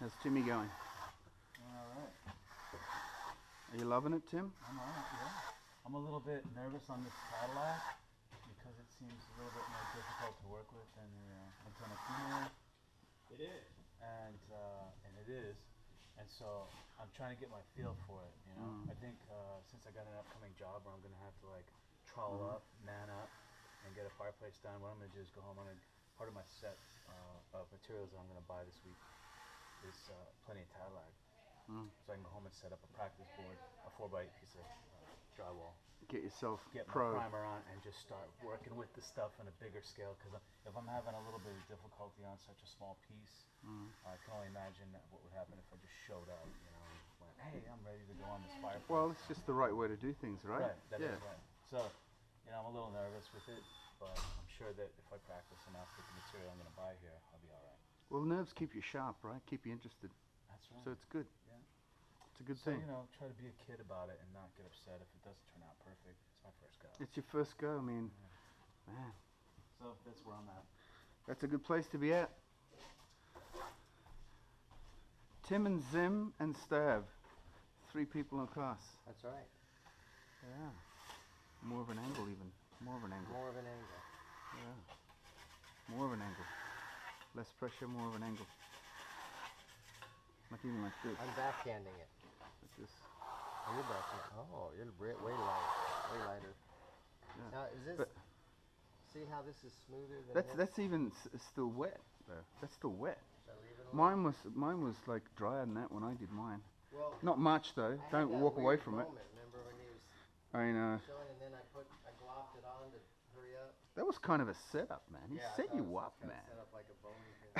How's Timmy going? Alright. Are you loving it, Tim? I'm alright, yeah. I'm a little bit nervous on this Tadelakt because it seems a little bit more difficult to work with than the Intonachino. It is. And it is. And so I'm trying to get my feel for it, you know. I think since I got an upcoming job where I'm going to have to like trowel up, man up, and get a fireplace done, what I'm going to do is go home. Part of my set of materials that I'm going to buy this week is plenty of Tadelakt. So I can go home and set up a practice board, a 4x8 piece of drywall. Get yourself Get pro. my primer on and just start working with the stuff on a bigger scale. Because if I'm having a little bit of difficulty on such a small piece, I can only imagine what would happen if I just showed up, you know, and went, hey, I'm ready to go on this fireplace. Well, it's just the right way to do things, right? Right, that is right. So, you know, I'm a little nervous with it, but I'm sure that if I practice enough with the material I'm going to buy here, I'll be all right. Well, nerves keep you sharp, right? Keep you interested. That's right. So it's good. Yeah. It's a good So, thing. you know, try to be a kid about it and not get upset if it doesn't turn out perfect. It's my first go. It's your first go. I mean, man, So that's where I'm at. that's a good place to be at. Tim and Zim and Stav, 3 people in class. That's right. Yeah. More of an angle even. More of an angle. More of an angle. Yeah. More of an angle. Less pressure, more of an angle. Not even like this. I'm backhanding it. Like this. Oh, you're backhanding. Oh, you're way light, way lighter. Yeah. Now, is this? But See how this is smoother than this? that's even still wet though. That's still wet. Should I leave it alone? Mine was like drier than that when I did mine. Well, Not much though. I had Don't that walk away weird from it. moment, remember when he was I know. showing, and then I glopped it on to hurry up. That was kind of a setup, man. He Yeah, I set thought it you was up, kinda man. Set up like a bowling pin.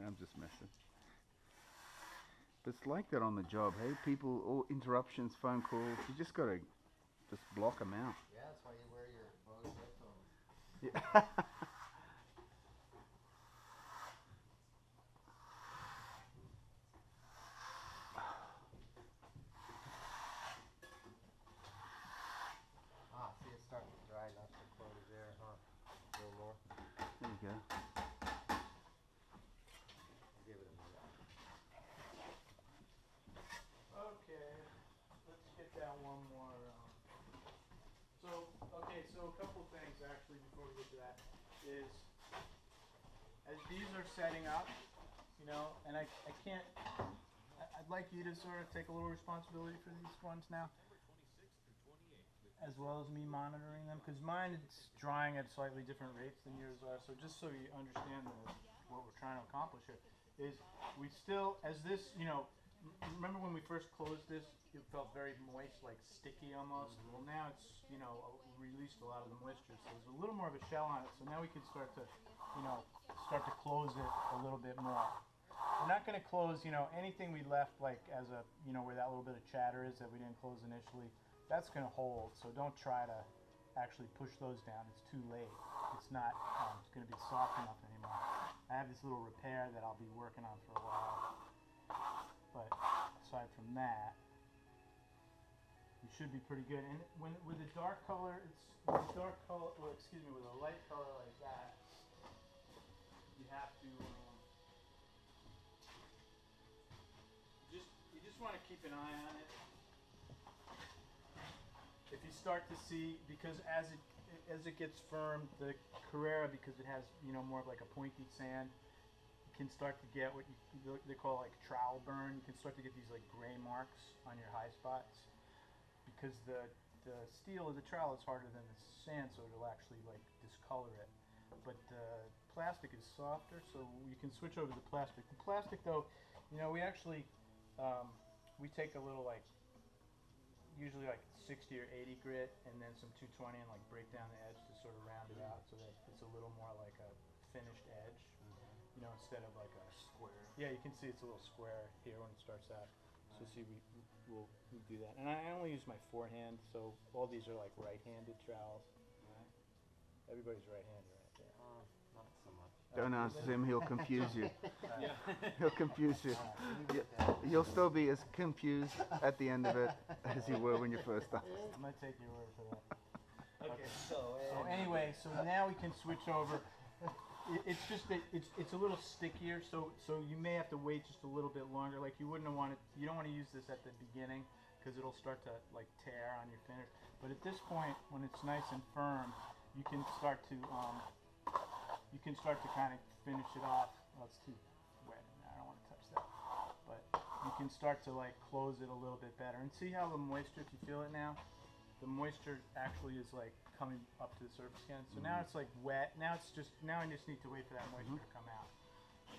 I'm just messing. But it's like that on the job, hey? People, all interruptions, phone calls. You just gotta just block them out. Yeah, that's why you wear your Bose headphones. Yeah. Ah, see, it's starting to dry, not so close there, huh? A little more. There you go. I'll give it a minute. Okay, let's get down one more. So a couple things actually before we get to that is, as these are setting up, you know, and I can't, I'd like you to sort of take a little responsibility for these ones now, as well as me monitoring them, because mine is drying at slightly different rates than yours are. So just so you understand what we're trying to accomplish here is we still, as this, you know, remember when we first closed this, it felt very moist, like sticky almost. Well, now it's, you know, released a lot of the moisture, so there's a little more of a shell on it. So now we can start to, you know, close it a little bit more. We're not going to close, you know, anything we left like as a, you know, where that little bit of chatter is that we didn't close initially. That's going to hold. So don't try to actually push those down. It's too late. It's not going to be soft enough anymore. I have this little repair that I'll be working on for a while. But aside from that, you should be pretty good. And with a dark color, with a light color like that, you have to you just want to keep an eye on it. If you start to see, because as it gets firm, the Cararra, because it has, you know, more of like a pointy sand, can start to get what they call like trowel burn. You can start to get these like gray marks on your high spots because the steel of the trowel is harder than the sand, so it'll actually like discolor it. But the plastic is softer, so you can switch over to plastic. The plastic, though, you know, we actually we take a little like usually like 60 or 80 grit and then some 220 and like break down the edge to sort of round it out so that it's a little more like a finished edge. You know, instead of like a square. Yeah, you can see it's a little square here when it starts out. So see, we'll do that. And I only use my forehand, so all these are like right-handed trowels. Right. Everybody's right-handed right there. Not so much. Don't ask him, he'll confuse you. Yeah. He'll confuse you. You'll still be as confused at the end of it as you were when you first started. I'm going to take your word for that. Okay, so So anyway, so now we can switch over. it's just that it's a little stickier, so you may have to wait just a little bit longer. Like you wouldn't want to, you don't want to use this at the beginning because it'll start to like tear on your finish. But at this point, when it's nice and firm, you can start to kind of finish it off. Well, it's too wet in there. I don't want to touch that. But you can start to like close it a little bit better. And see how the moisture, if you feel it now, the moisture actually is like coming up to the surface again. So now it's like wet. Now I just need to wait for that moisture to come out.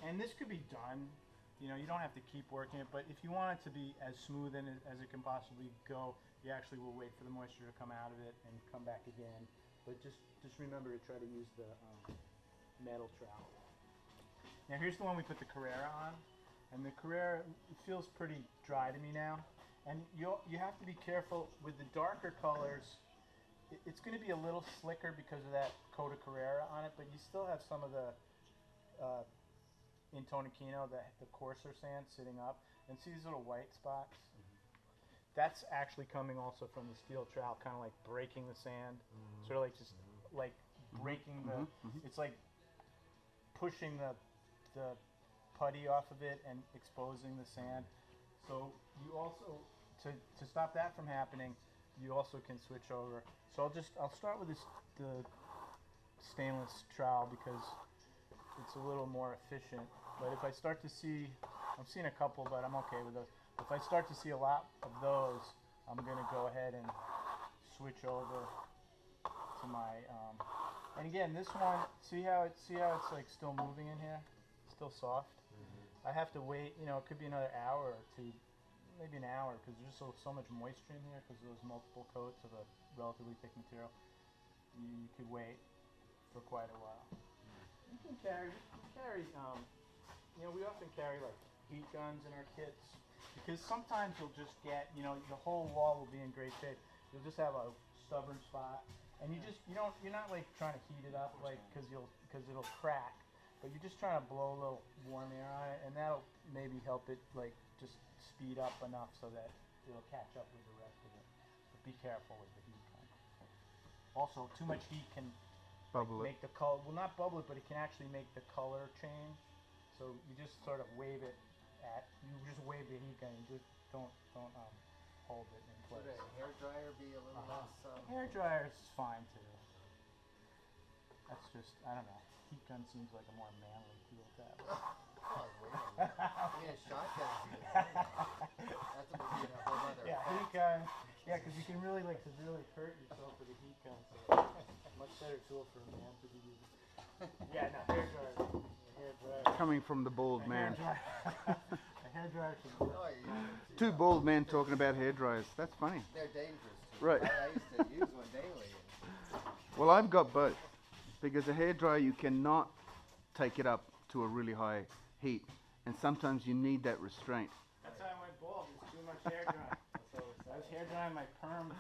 And this could be done. You know, you don't have to keep working it, but if you want it to be as smooth as it can possibly go, you actually will wait for the moisture to come out of it and come back again. But just remember to try to use the metal trowel. Now here's the one we put the Cararra on, and the Cararra, it feels pretty dry to me now. And you have to be careful with the darker colors. It's going to be a little slicker because of that coat of Cararra on it, but you still have some of the Intonachino, the coarser sand sitting up, and see these little white spots? That's actually coming also from the steel trowel, kind of like breaking the sand, sort of like just like breaking the, it's like pushing the putty off of it and exposing the sand. So you also, to stop that from happening, you also can switch over. So I'll start with the stainless trowel because it's a little more efficient. But if I start to see, I'm seeing a couple, but I'm okay with those. If I start to see a lot of those, I'm gonna go ahead and switch over to my. And again, this one, see how it's like still moving in here, still soft. I have to wait. You know, it could be another hour or two, maybe an hour, because there's so much moisture in here because of those multiple coats of a relatively thick material. You could wait for quite a while. You can carry, you know, we often carry like heat guns in our kits because sometimes you'll just get, you know, the whole wall will be in great shape. You'll just have a stubborn spot, and you're not like trying to heat it up like because it'll crack, but you're just trying to blow a little warm air on it, and that'll maybe help it like just speed up enough so that it'll catch up with the rest of it. But be careful with the heat gun. Also, too much heat can make the color, well, not bubble it, but it can actually make the color change. So you just sort of wave it you just wave the heat gun, you just don't hold it in place. Would a hair dryer be a little less? Hair dryer is fine too. That's just, I don't know. Heat gun seems like a more manly feel to have. Oh, wait a minute. Yeah, shotguns even. That's a whole other. Yeah, heat gun. Yeah, because you can really hurt yourself with a heat gun. So much better tool for a man to be using. Yeah, no, hair dryer. Hair dryer. Coming from the bald man. A hair dryer should be. Oh, yeah. Two bald men talking about hair dryers. That's funny. They're dangerous too. Right. I used to use one daily. Well, I've got both. Because a hair dryer, you cannot take it up to a really high heat. And sometimes you need that restraint. That's how I went bald. There's too much hair drying. I was hair drying my perm in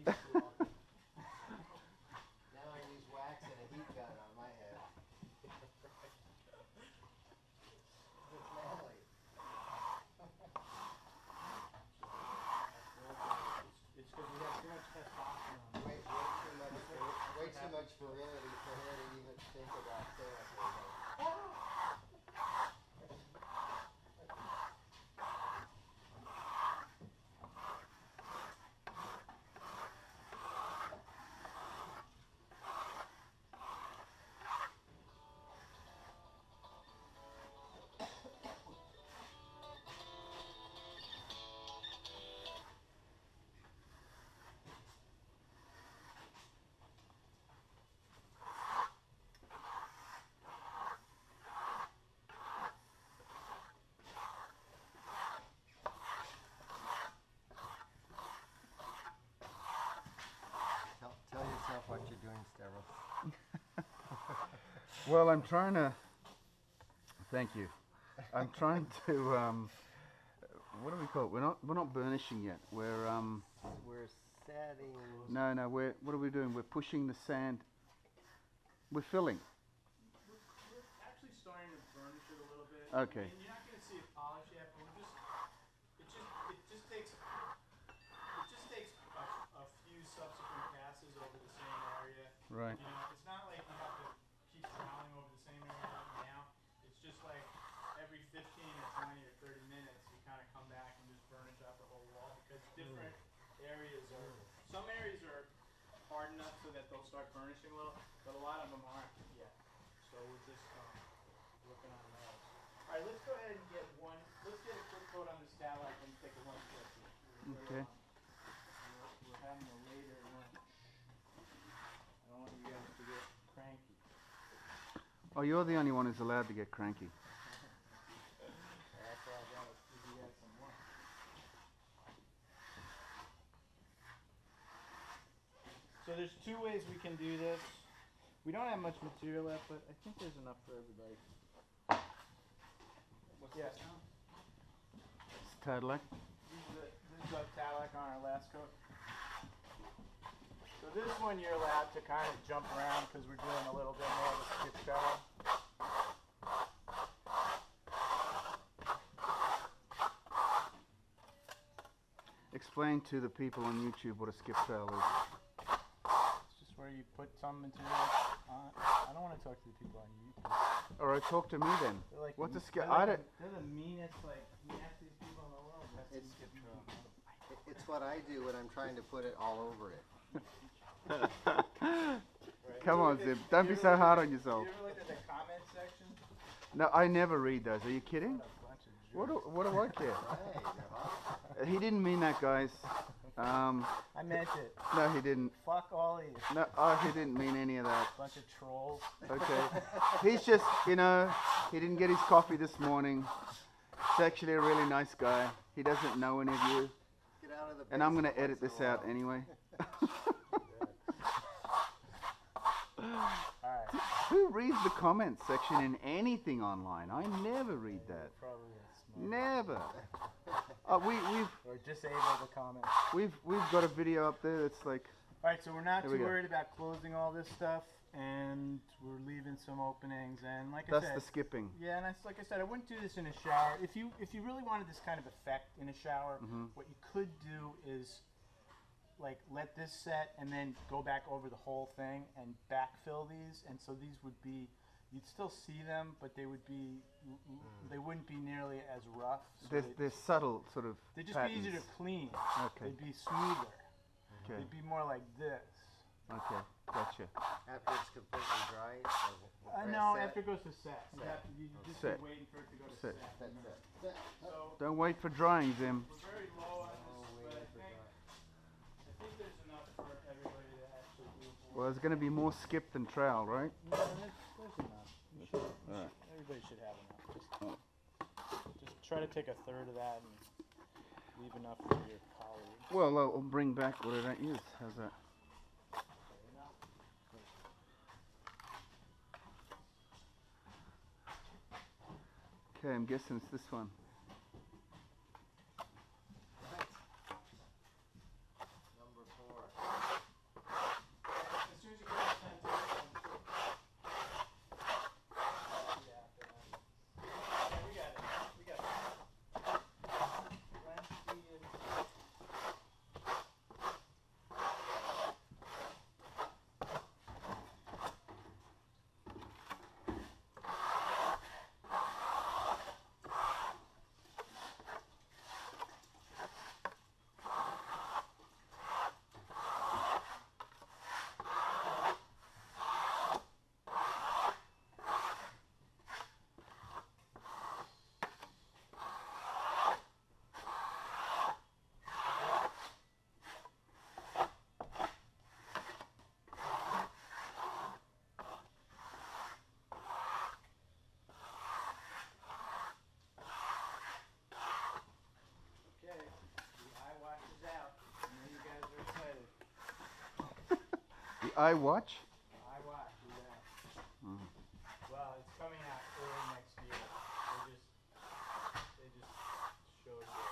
the 80s too often. Now I use wax and a heat gun on my head. It's manly. It's because we have too much testosterone. Way too much virility for her to even think about therapy. Tell yourself what you're doing, Stavros. Well, I'm trying to. Thank you. I'm trying to. What do we call it? We're not burnishing yet. We're setting. No. What are we doing? We're pushing the sand. We're filling. We're actually starting to burnish it a little bit. Okay. And you're not going to see it polished yet, but it just takes a few subsequent passes over the same area. Right. You know, it's not like you have to keep troweling over the same area some areas are hard enough so that they'll start burnishing a little, but a lot of them aren't yet. So we're just working on those. All right, let's go ahead and get one. Let's get a quick coat on this Tadelakt and take a lunch break here. Okay. We're having a later lunch. I don't want you guys to get cranky. Oh, you're the only one who's allowed to get cranky. That's why I gotta give you guys some lunch. So there's two ways we can do this. We don't have much material left, but I think there's enough for everybody. What's this now? It's Tadelakt. This is a Tadelakt on our last coat. So this one you're allowed to kind of jump around because we're doing a little bit more of a skip trowel. Explain to the people on YouTube what a skip trowel is. It's just where you put some material on. I don't want to talk to the people on YouTube. Alright, talk to me then. They're like What's a skip? they're the meanest, like, nastiest people in the world. That's a skip trowel. It's what I do when I'm trying to put it all over it. Come on, Zip. Don't be so hard on yourself. You ever look at the comment section? No, I never read those. Are you kidding? What a bunch of What do I care? Hey, they're hot. He didn't mean that, guys. I meant it. No, he didn't. Fuck all of you. No, oh, he didn't mean any of that. Bunch of trolls. Okay. He's just, you know, he didn't get his coffee this morning. He's actually a really nice guy. He doesn't know any of you. Get out of the And I'm going basement to edit once this in a out while. anyway. Alright. Who reads the comments section in anything online? I never read that. Probably a smart. Never. Or disable the comments. We've got a video up there that's like, Alright, so we're not Here we too go. worried about closing all this stuff, and we're leaving some openings, and like I that's said, the skipping. yeah, and like I said, I wouldn't do this in a shower. If you really wanted this kind of effect in a shower, what you could do is like let this set and then go back over the whole thing and backfill these, and so these would be, you'd still see them, but they would be, they wouldn't be nearly as rough. So There's subtle sort of they'd just patterns. be easier to clean. Okay. They'd be smoother. Okay. They'd be more like this. Okay. Gotcha. After it's completely dry, or No, set. after it goes to set. You have to, you just Set. be waiting for it to go to Set. set. That's it. Set. So Don't wait for drying, Zim. we're very low on Oh, this, but waiting for I think there's enough for everybody to actually do. Well, there's going to be more skip than trowel, right? No, there's enough. Alright. Everybody should have enough. Just try to take a third of that and leave enough for your colleagues. Well, I'll bring back what I don't use. How's that? Okay, I'm guessing it's this one. Number 4. As soon as you get the pen, take it home, too. Yeah, we got it. We got it. Plenty of- Okay, the eye wash is out. I know you guys are excited. The eye watch? The eye wash is out. Mhm. Well, it's coming out early next year. They just showed you.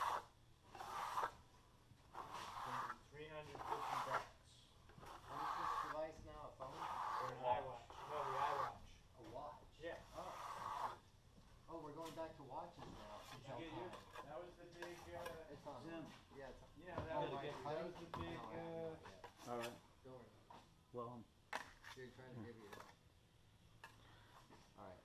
It's gonna be $350. What is this device now? A phone? Or an eye watch. No, the eye watch. A watch? Yeah. Oh, we're going back to watches now. Did you get yours? That was the big, It's on. Zim. Yeah, it's on. Yeah, that Oh, was my the big, that was the big, No, I haven't got it yet. Alright. Don't worry. Well, You're trying to give you that. Alright.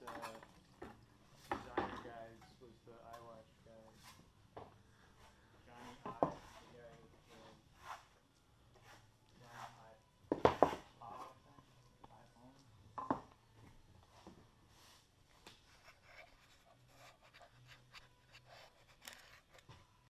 uh,